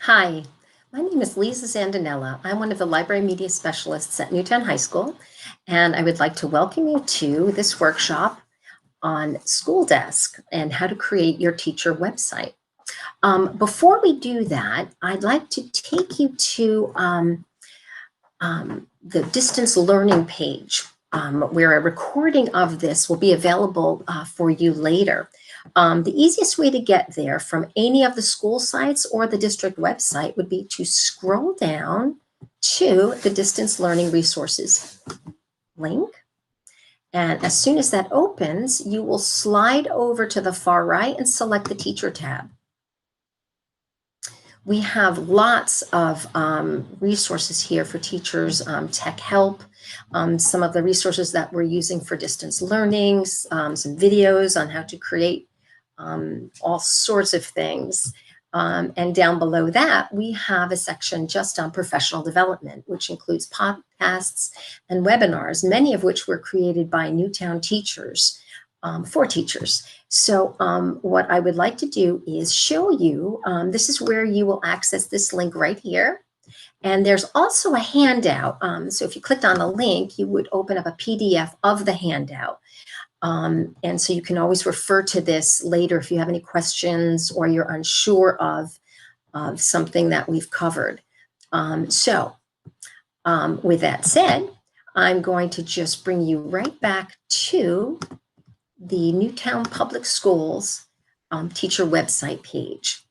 Hi, my name is Lisa Zandinella. I'm one of the library media specialists at Newtown High School, and I would like to welcome you to this workshop on SchoolDesk and how to create your teacher website. Before we do that, I'd like to take you to the distance learning page, where a recording of this will be available for you later. The easiest way to get there from any of the school sites or the district website would be to scroll down to the distance learning resources link. And as soon as that opens, you will slide over to the far right and select the teacher tab. We have lots of resources here for teachers, tech help, some of the resources that we're using for distance learning, some videos on how to create all sorts of things. And down below that, we have a section just on professional development, which includes podcasts and webinars, many of which were created by Newtown teachers for teachers. So what I would like to do is show you, this is where you will access this link right here. And there's also a handout. So if you clicked on the link, you would open up a PDF of the handout. And so you can always refer to this later if you have any questions or you're unsure of something that we've covered. With that said, I'm going to just bring you right back to the Newtown Public Schools teacher website page.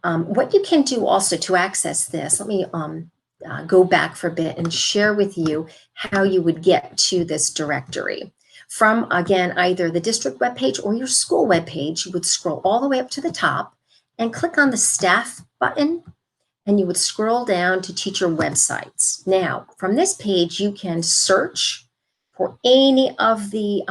What you can do also to access this, let me go back for a bit and share with you how you would get to this directory. From, again, either the district webpage or your school webpage, you would scroll all the way up to the top and click on the staff button, and you would scroll down to teacher websites. Now, from this page, you can search for any of the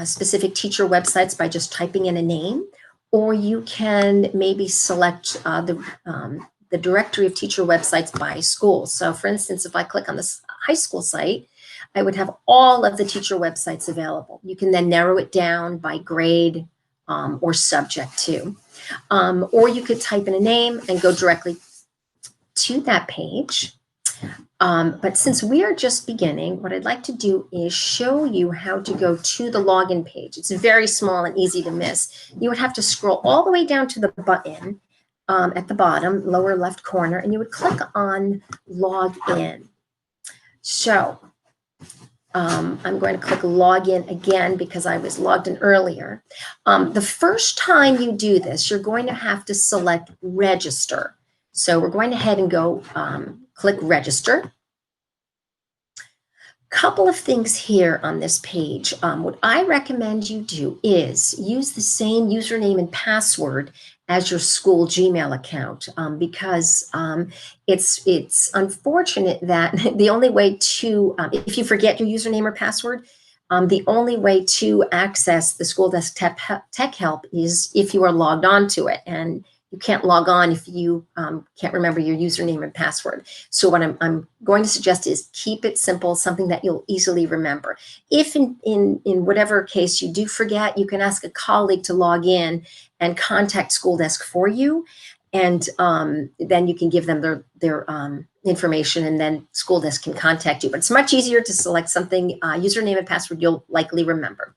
specific teacher websites by just typing in a name, or you can maybe select the directory of teacher websites by school. So for instance, if I click on this high school site, I would have all of the teacher websites available. You can then narrow it down by grade or subject too. Or you could type in a name and go directly to that page. But since we are just beginning, what I'd like to do is show you how to go to the login page. It's very small and easy to miss. You would have to scroll all the way down to the button at the bottom, lower left corner, and you would click on log in. So I'm going to click login again because I was logged in earlier. The first time you do this, you're going to have to select register. So we're going ahead and go click register. Couple of things here on this page. What I recommend you do is use the same username and password as your school Gmail account because it's unfortunate that the only way to, if you forget your username or password, the only way to access the SchoolDesk Tech Help is if you are logged on to it, and you can't log on if you can't remember your username and password. So what I'm going to suggest is keep it simple, something that you'll easily remember. If in whatever case you do forget, you can ask a colleague to log in and contact SchoolDesk for you. And then you can give them their information, and then SchoolDesk can contact you. But it's much easier to select something, username and password you'll likely remember.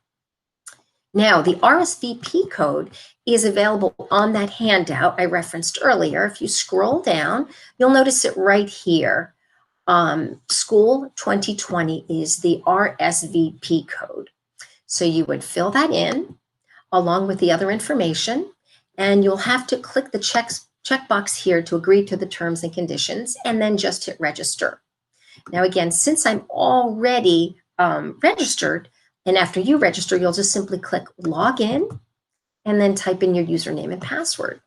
Now, the RSVP code is available on that handout I referenced earlier. If you scroll down, you'll notice it right here. School 2020 is the RSVP code. So you would fill that in along with the other information, and you'll have to click the checkbox here to agree to the terms and conditions, and then just hit register. Now, again, since I'm already registered, and after you register, you'll just simply click log in and then type in your username and password.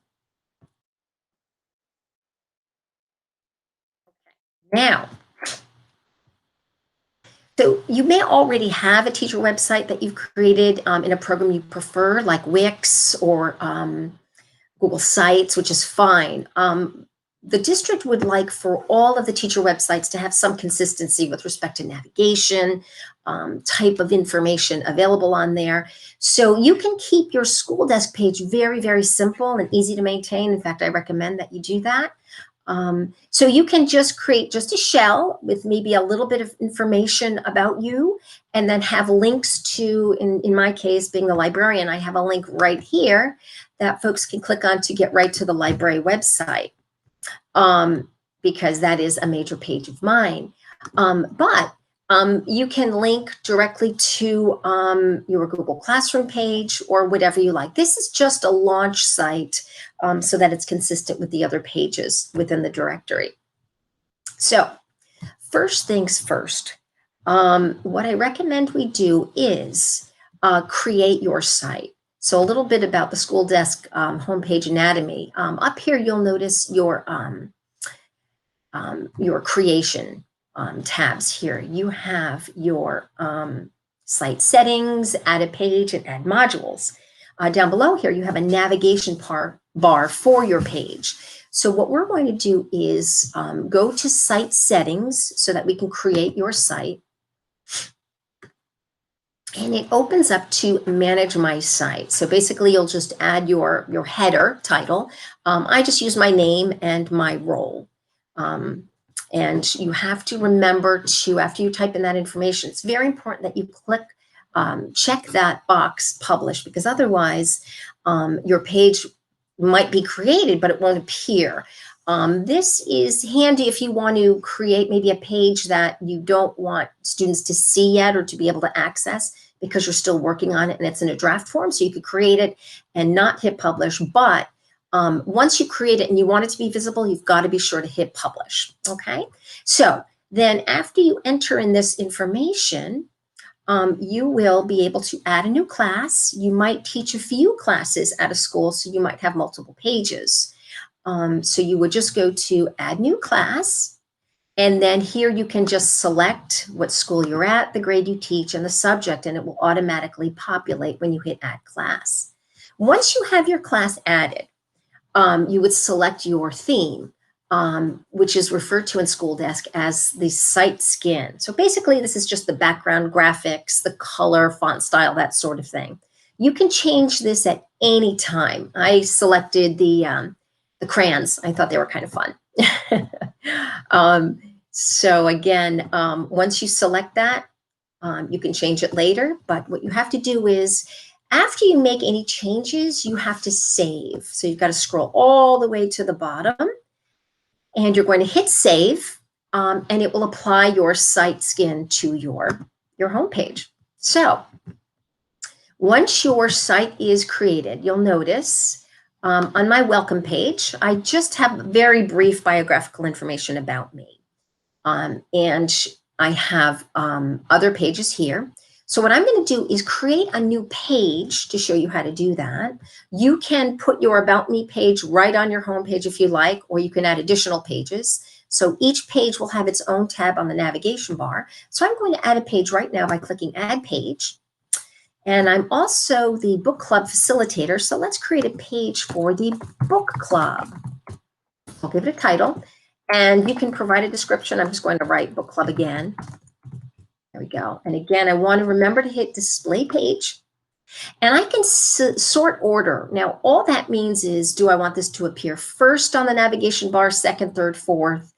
Now, so you may already have a teacher website that you've created in a program you prefer, like Wix or Google Sites, which is fine. the district would like for all of the teacher websites to have some consistency with respect to navigation, type of information available on there. So you can keep your SchoolDesk page very, very simple and easy to maintain. In fact, I recommend that you do that. So you can just create just a shell with maybe a little bit of information about you, and then have links to, in my case, being the librarian, I have a link right here that folks can click on to get right to the library website, because that is a major page of mine. But you can link directly to your Google Classroom page or whatever you like. This is just a launch site so that it's consistent with the other pages within the directory. So first things first, what I recommend we do is create your site. So a little bit about the SchoolDesk homepage anatomy. Up here, you'll notice your creation tabs here. You have your site settings, add a page, and add modules. Down below here, you have a navigation bar for your page. So what we're going to do is go to site settings so that we can create your site. And it opens up to manage my site. So basically, you'll just add your header title. I just use my name and my role. And you have to remember to, after you type in that information, it's very important that you click, check that box, publish, because otherwise your page might be created, but it won't appear. This is handy if you want to create maybe a page that you don't want students to see yet or to be able to access because you're still working on it and it's in a draft form. So you could create it and not hit publish, but once you create it and you want it to be visible, you've got to be sure to hit publish, okay? So then after you enter in this information, you will be able to add a new class. You might teach a few classes at a school, so you might have multiple pages. So you would just go to add new class, and then here you can just select what school you're at, the grade you teach, and the subject, and it will automatically populate when you hit add class. Once you have your class added, you would select your theme, which is referred to in SchoolDesk as the site skin. So basically, this is just the background graphics, the color, font style, that sort of thing. You can change this at any time. I selected the crayons. I thought they were kind of fun. So again, once you select that, you can change it later. But what you have to do is, after you make any changes, you have to save. So you've got to scroll all the way to the bottom, and you're going to hit save, and it will apply your site skin to your homepage. So once your site is created, you'll notice on my welcome page, I just have very brief biographical information about me. And I have other pages here. So what I'm going to do is create a new page to show you how to do that. You can put your About Me page right on your home page if you like, or you can add additional pages. So each page will have its own tab on the navigation bar. So I'm going to add a page right now by clicking Add Page. And I'm also the book club facilitator. So let's create a page for the book club. I'll give it a title, and you can provide a description. I'm just going to write book club again. There we go. And again, I want to remember to hit display page, and I can sort order. Now, all that means is, do I want this to appear first on the navigation bar, second, third, fourth,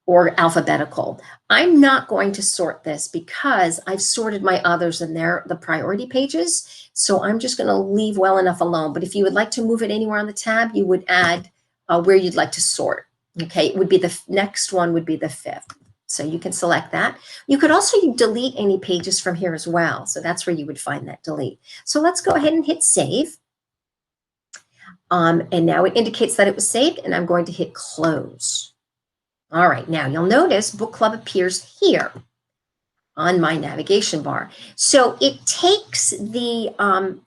or alphabetical? I'm not going to sort this because I've sorted my others and they're the priority pages. So I'm just going to leave well enough alone. But if you would like to move it anywhere on the tab, you would add where you'd like to sort. Okay, it would be the next one would be the 5th. So you can select that. You could also delete any pages from here as well. So that's where you would find that delete. So let's go ahead and hit save. And now it indicates that it was saved, and I'm going to hit close. All right, now you'll notice book club appears here on my navigation bar. So it takes the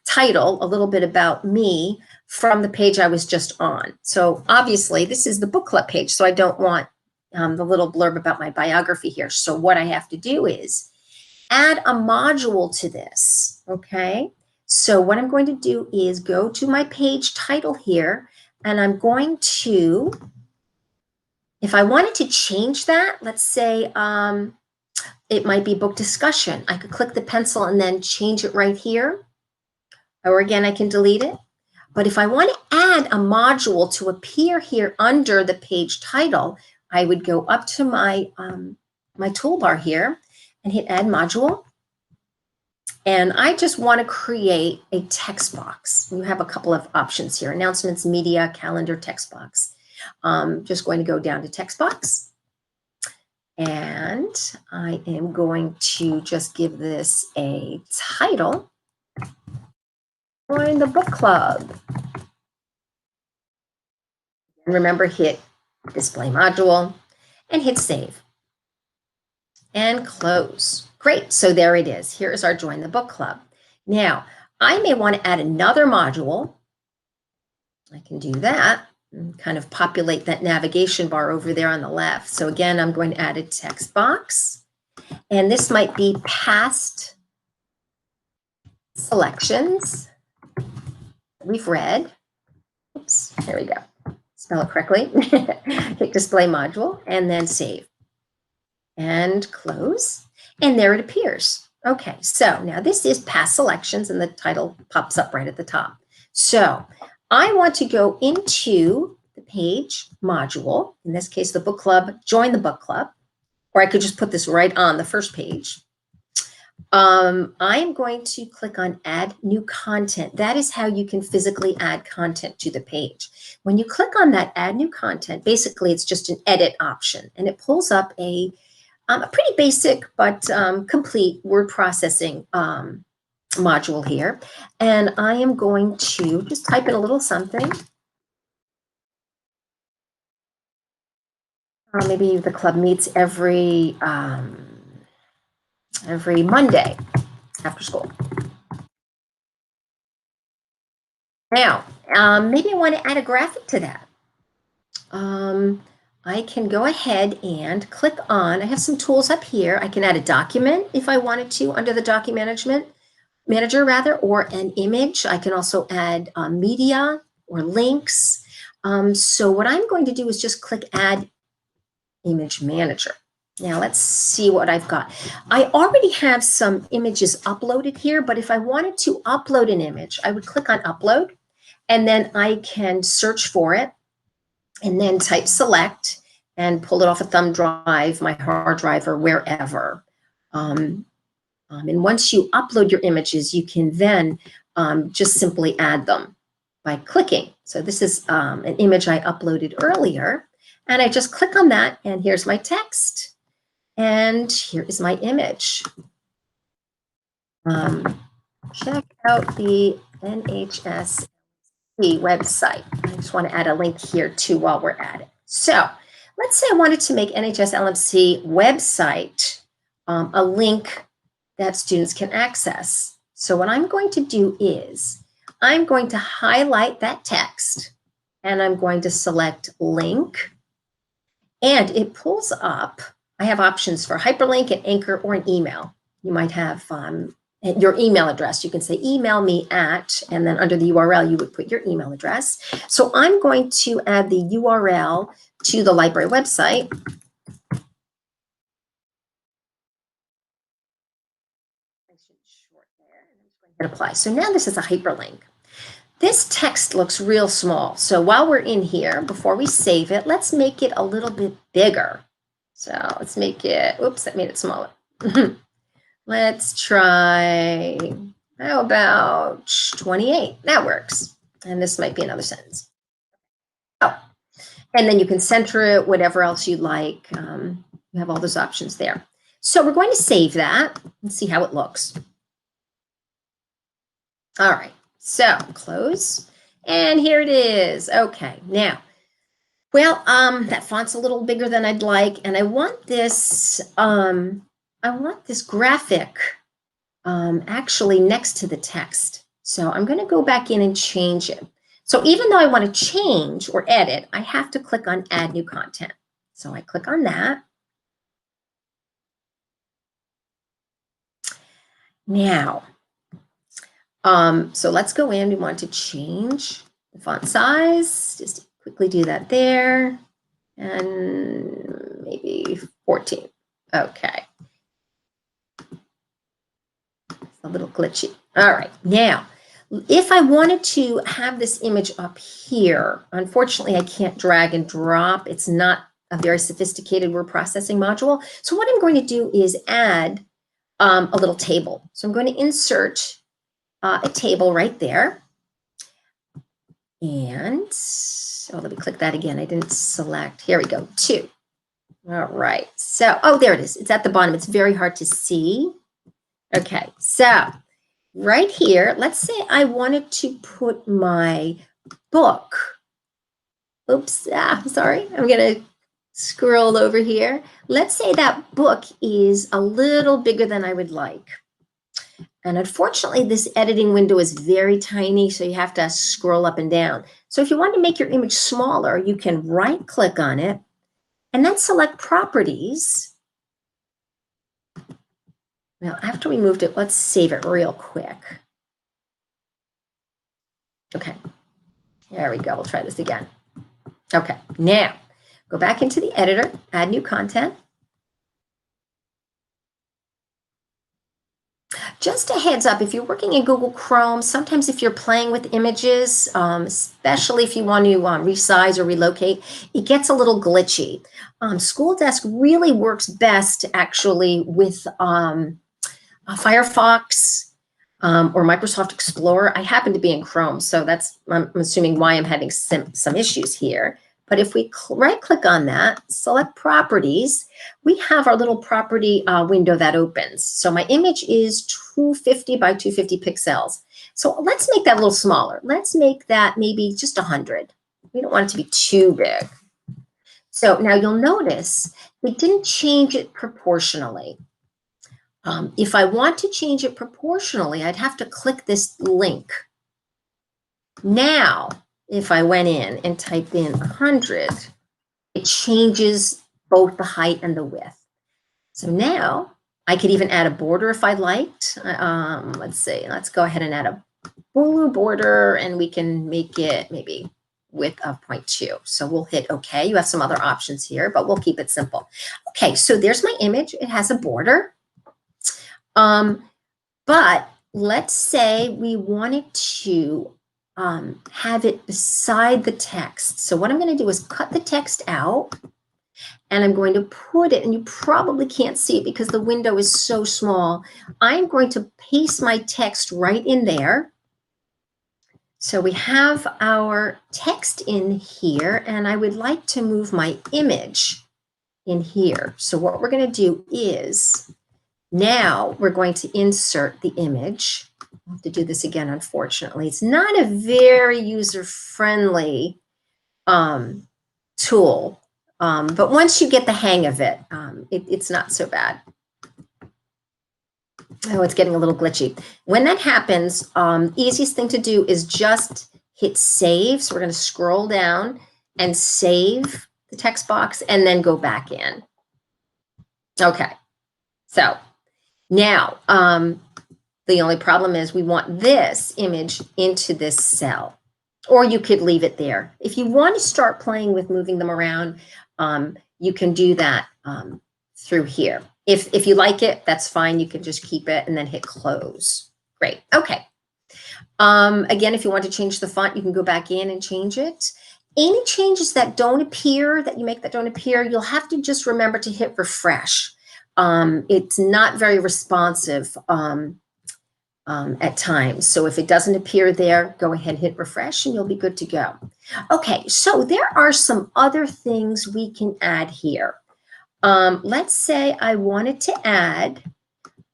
title, a little bit about me, from the page I was just on. So obviously this is the book club page, so I don't want the little blurb about my biography here. So what I have to do is add a module to this, okay? So what I'm going to do is go to my page title here, and I'm going to If I wanted to change that, let's say it might be book discussion. I could click the pencil and then change it right here. Or again, I can delete it. But if I want to add a module to appear here under the page title, I would go up to my, my toolbar here and hit Add Module. And I just want to create a text box. You have a couple of options here: announcements, media, calendar, text box. Just going to go down to text box. And I am going to just give this a title. Join the book club. And remember, hit display module and hit save. And close. Great, so there it is. Here is our Join the Book Club. Now, I may want to add another module. I can do that and kind of populate that navigation bar over there on the left. So again, I'm going to add a text box. And this might be past selections we've read. Oops, there we go. Spell it correctly. Hit display module and then save. And close, and there it appears. Okay, so now this is past selections, and the title pops up right at the top. So I want to go into the page module, in this case, the book club, join the book club, or I could just put this right on the first page. I'm going to click on Add New Content. That is how you can physically add content to the page. When you click on that Add New Content, basically it's just an edit option, and it pulls up a pretty basic but complete word processing module here. And I am going to just type in a little something. Maybe the club meets every Monday after school. Now, maybe I want to add a graphic to that. I can go ahead and click on, I have some tools up here. I can add a document if I wanted to under the document manager rather, or an image. I can also add media or links. So what I'm going to do is just click Add Image Manager. Now let's see what I've got. I already have some images uploaded here, but if I wanted to upload an image, I would click on Upload, and then I can search for it, and then type select and pull it off a thumb drive, my hard drive, or wherever. And once you upload your images, you can then just simply add them by clicking. So this is an image I uploaded earlier, and I just click on that, and here's my text, and here is my image. Check out the NHS website. I just want to add a link here too while we're at it. So let's say I wanted to make NHS LMC website a link that students can access. So what I'm going to do is I'm going to highlight that text, and I'm going to select link, and it pulls up. I have options for hyperlink, an anchor, or an email. You might have your email address. You can say email me at, and then under the URL, you would put your email address. So I'm going to add the URL to the library website. Hit apply. So now this is a hyperlink. This text looks real small. So while we're in here, before we save it, let's make it a little bit bigger. So let's make it, oops, that made it smaller. Let's try, how about 28? That works. And this might be another sentence. Oh, and then you can center it, whatever else you'd like. You have all those options there. So we're going to save that and see how it looks. All right, so close. And here it is. Okay, now, well, that font's a little bigger than I'd like, and I want this graphic actually next to the text. So I'm going to go back in and change it. So even though I want to change or edit, I have to click on Add New Content. So I click on that. Now, so let's go in. We want to change the font size. Just quickly do that there. and maybe 14. Okay. It's a little glitchy. All right. Now, if I wanted to have this image up here, unfortunately, I can't drag and drop. It's not a very sophisticated word processing module. So what I'm going to do is add a little table. So I'm going to insert a table right there. And let me click that again. I didn't select. Here we go. 2. All right. So, there it is. It's at the bottom. It's very hard to see. Okay. So right here, let's say I wanted to put my book. Oops. Sorry. I'm going to scroll over here. Let's say that book is a little bigger than I would like. And unfortunately, this editing window is very tiny, so you have to scroll up and down. So if you want to make your image smaller, you can right-click on it and then select Properties. Now, after we moved it, let's save it real quick. Okay, there we go. We'll try this again. Okay, now go back into the editor, add new content. Just a heads up, if you're working in Google Chrome, sometimes if you're playing with images, especially if you want to resize or relocate, it gets a little glitchy. SchoolDesk really works best actually with Firefox or Microsoft Explorer. I happen to be in Chrome, so I'm assuming why I'm having some issues here. But if we right-click on that, select Properties, we have our little property window that opens. So my image is 250 by 250 pixels. So let's make that a little smaller. Let's make that maybe just 100. We don't want it to be too big. So now you'll notice we didn't change it proportionally. If I want to change it proportionally, I'd have to click this link. Now, if I went in and typed in 100, it changes both the height and the width. So now I could even add a border if I liked. Let's see, let's go ahead and add a blue border and we can make it maybe width of 0.2. So we'll hit OK. You have some other options here, but we'll keep it simple. Okay, so there's my image. It has a border. But let's say we wanted to have it beside the text. So what I'm going to do is cut the text out and I'm going to put it, and you probably can't see it because the window is so small. I'm going to paste my text right in there. So we have our text in here, and I would like to move my image in here. So what we're going to do is now we're going to insert the image. I'll have to do this again, unfortunately. It's not a very user-friendly tool, but once you get the hang of it, it's not so bad. Oh, it's getting a little glitchy. When that happens, easiest thing to do is just hit save. So we're going to scroll down and save the text box and then go back in. Okay, so now, the only problem is we want this image into this cell, or you could leave it there. If you want to start playing with moving them around, you can do that through here. If you like it, that's fine. You can just keep it and then hit close. Great. Okay. Again, if you want to change the font, you can go back in and change it. Any changes that don't appear, that you make that don't appear, you'll have to just remember to hit refresh. It's not very responsive at times. So if it doesn't appear there, go ahead and hit refresh and you'll be good to go. Okay, so there are some other things we can add here. Let's say I wanted to add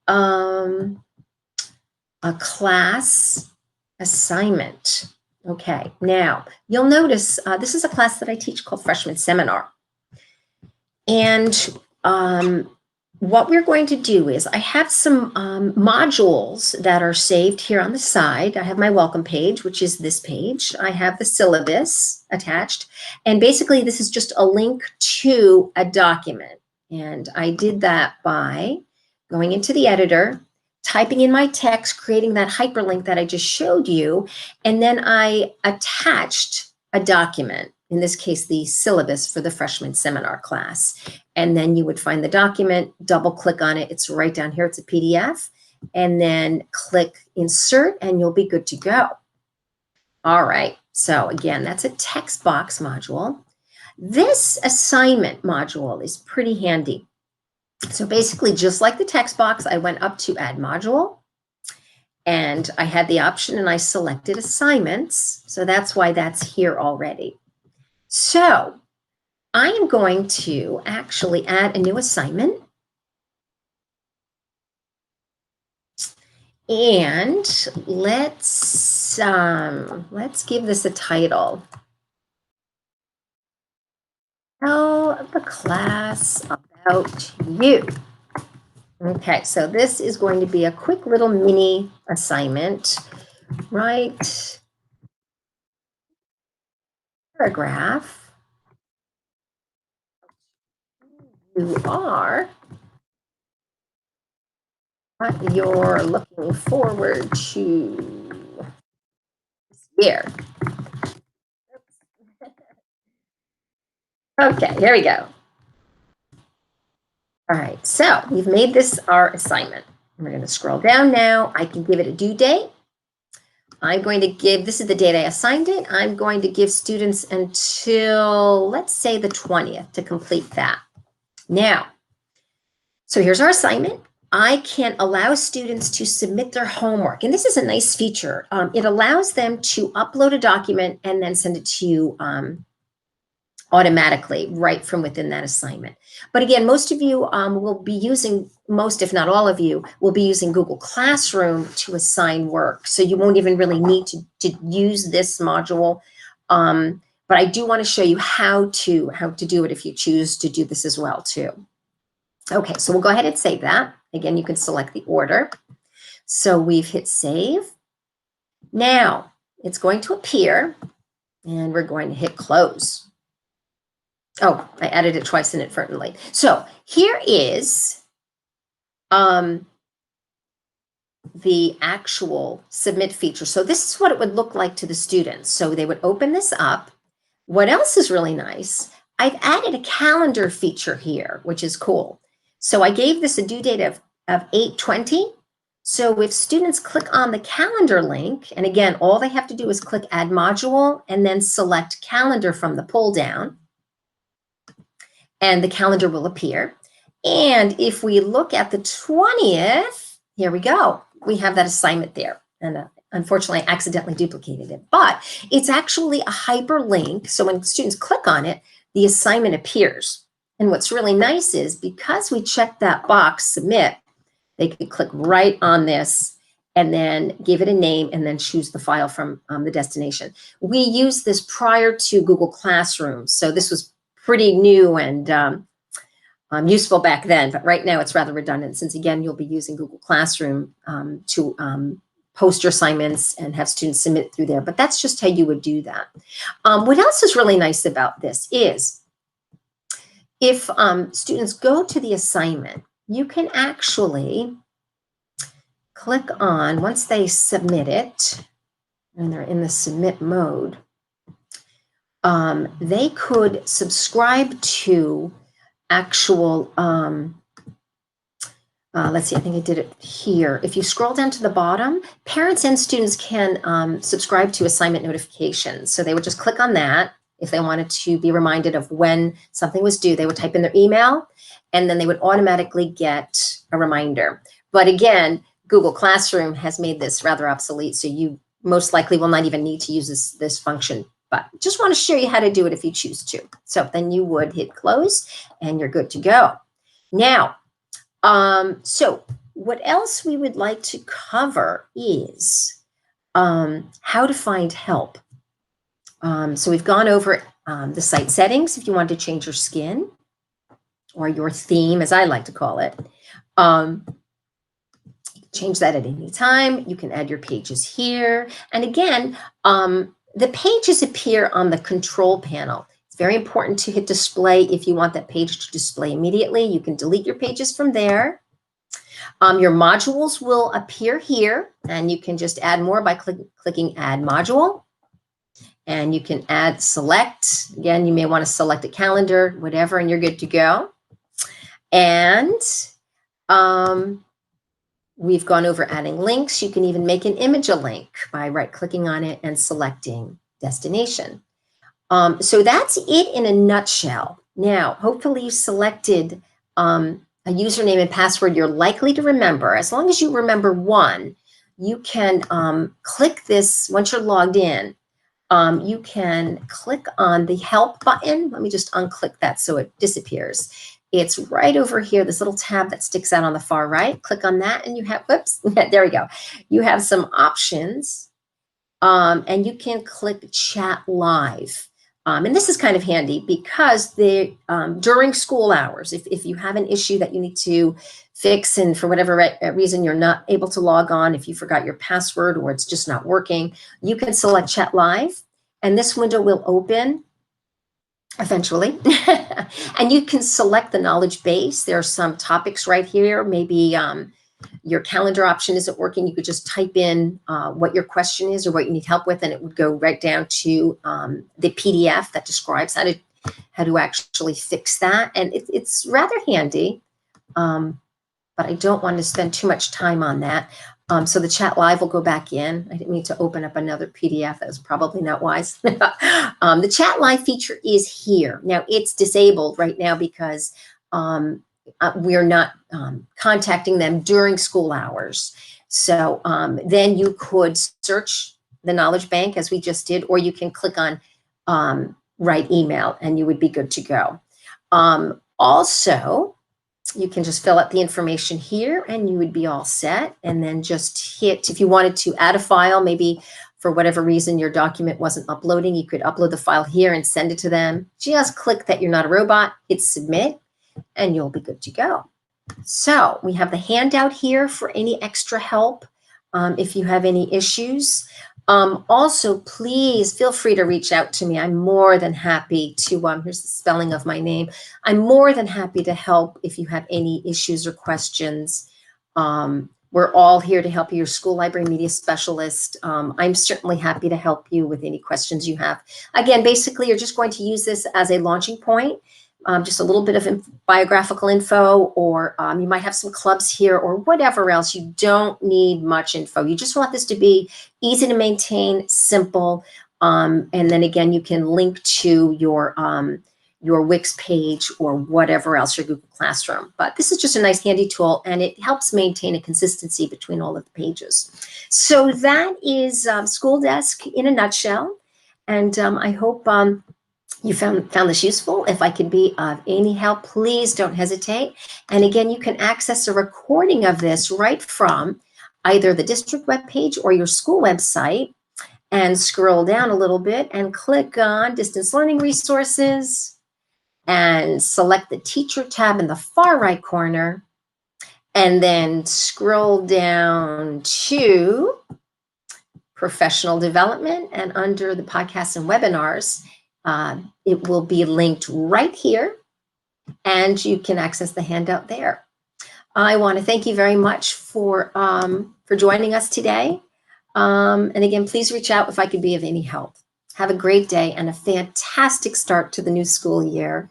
a class assignment. Okay, now you'll notice this is a class that I teach called Freshman Seminar. And what we're going to do is I have some modules that are saved here on the side. I have my welcome page, which is this page. I have the syllabus attached. And basically, this is just a link to a document. And I did that by going into the editor, typing in my text, creating that hyperlink that I just showed you, and then I attached a document. in this case, the syllabus for the freshman seminar class. And then you would find the document, double click on it. It's right down here. It's a PDF. And then click insert and you'll be good to go. All right. So again, that's a text box module. This assignment module is pretty handy. So basically, just like the text box, I went up to add module and I had the option and I selected assignments. So that's why that's here already. So I am going to actually add a new assignment. And let's give this a title. Tell the class about you. Okay, so this is going to be a quick little mini assignment. Write paragraph. You are what you're looking forward to this year. Okay, here we go. All right, so we've made this our assignment. We're going to scroll down now. I can give it a due date. I'm going to give, this is the date I assigned it. I'm going to give students until, let's say, the 20th to complete that. Now, so here's our assignment. I can allow students to submit their homework. And this is a nice feature. It allows them to upload a document and then send it to you automatically right from within that assignment. But again, most of you will be using, most if not all of you, will be using Google Classroom to assign work. So you won't even really need to use this module. But I do want to show you how to do it if you choose to do this as well too. Okay, so we'll go ahead and save that. Again, you can select the order. So we've hit save. Now it's going to appear and we're going to hit close. Oh, I added it twice inadvertently. So here is the actual submit feature. So this is what it would look like to the students. So they would open this up. What else is really nice? I've added a calendar feature here, which is cool. So I gave this a due date of 8/20. So if students click on the calendar link, and again, all they have to do is click add module and then select calendar from the pull down. And the calendar will appear. And if we look at the 20th, here we go. We have that assignment there. And unfortunately, I accidentally duplicated it. But it's actually a hyperlink. So when students click on it, the assignment appears. And what's really nice is because we checked that box, submit, they could click right on this and then give it a name and then choose the file from the destination. We used this prior to Google Classroom. So this was pretty new and useful back then, but right now it's rather redundant since, again, you'll be using Google Classroom to post your assignments and have students submit through there, but that's just how you would do that. What else is really nice about this is if students go to the assignment, you can actually click on, once they submit it, and they're in the submit mode, they could subscribe to actual, let's see, I think I did it here. If you scroll down to the bottom, parents and students can subscribe to assignment notifications. So they would just click on that. If they wanted to be reminded of when something was due, they would type in their email and then they would automatically get a reminder. But again, Google Classroom has made this rather obsolete, so you most likely will not even need to use this function. But just want to show you how to do it if you choose to. So then you would hit close and you're good to go. Now, so what else we would like to cover is how to find help. So we've gone over the site settings if you want to change your skin or your theme, as I like to call it. Change that at any time. You can add your pages here. And again, the pages appear on the control panel. It's very important to hit display if you want that page to display immediately. You can delete your pages from there. Your modules will appear here, and you can just add more by clicking add module. and you can add select. Again, you may want to select a calendar, whatever, and you're good to go. And we've gone over adding links. You can even make an image a link by right-clicking on it and selecting destination. So that's it in a nutshell. Now, hopefully you selected a username and password you're likely to remember. As long as you remember one, you can click this once you're logged in. You can click on the help button. Let me just unclick that so it disappears. It's right over here, this little tab that sticks out on the far right. Click on that and you have, whoops, there we go. You have some options and you can click chat live. And this is kind of handy because during school hours, if you have an issue that you need to fix and for whatever reason you're not able to log on, if you forgot your password or it's just not working, you can select chat live and this window will open eventually. And you can select the knowledge base. There are some topics right here. Maybe your calendar option isn't working. You could just type in what your question is or what you need help with, and it would go right down to the PDF that describes how to actually fix that. And it's rather handy, but I don't want to spend too much time on that. So the chat live will go back in. I didn't mean to open up another PDF. That was probably not wise. The chat live feature is here. Now it's disabled right now because we're not contacting them during school hours. So then you could search the knowledge bank as we just did, or you can click on write email and you would be good to go. Also, you can just fill out the information here and you would be all set. And then just hit, if you wanted to add a file, maybe for whatever reason your document wasn't uploading, you could upload the file here and send it to them. Just click that you're not a robot, hit submit, and you'll be good to go. So we have the handout here for any extra help if you have any issues. Also, please feel free to reach out to me. I'm more than happy to, here's the spelling of my name. I'm more than happy to help if you have any issues or questions. We're all here to help you, your school library media specialist. I'm certainly happy to help you with any questions you have. Again, basically, you're just going to use this as a launching point. Just a little bit of biographical info, or you might have some clubs here or whatever else. You don't need much info. You just want this to be easy to maintain, simple. And then again, you can link to your Wix page or whatever else, your Google Classroom. But this is just a nice handy tool and it helps maintain a consistency between all of the pages. So that is SchoolDesk in a nutshell. And I hope you found this useful. If I could be of any help, please don't hesitate. And again, you can access a recording of this right from either the district webpage or your school website, and scroll down a little bit and click on distance learning resources and select the teacher tab in the far right corner, and then scroll down to professional development, and under the podcasts and webinars, it will be linked right here and you can access the handout there. I want to thank you very much for joining us today. And again, please reach out if I could be of any help. Have a great day and a fantastic start to the new school year.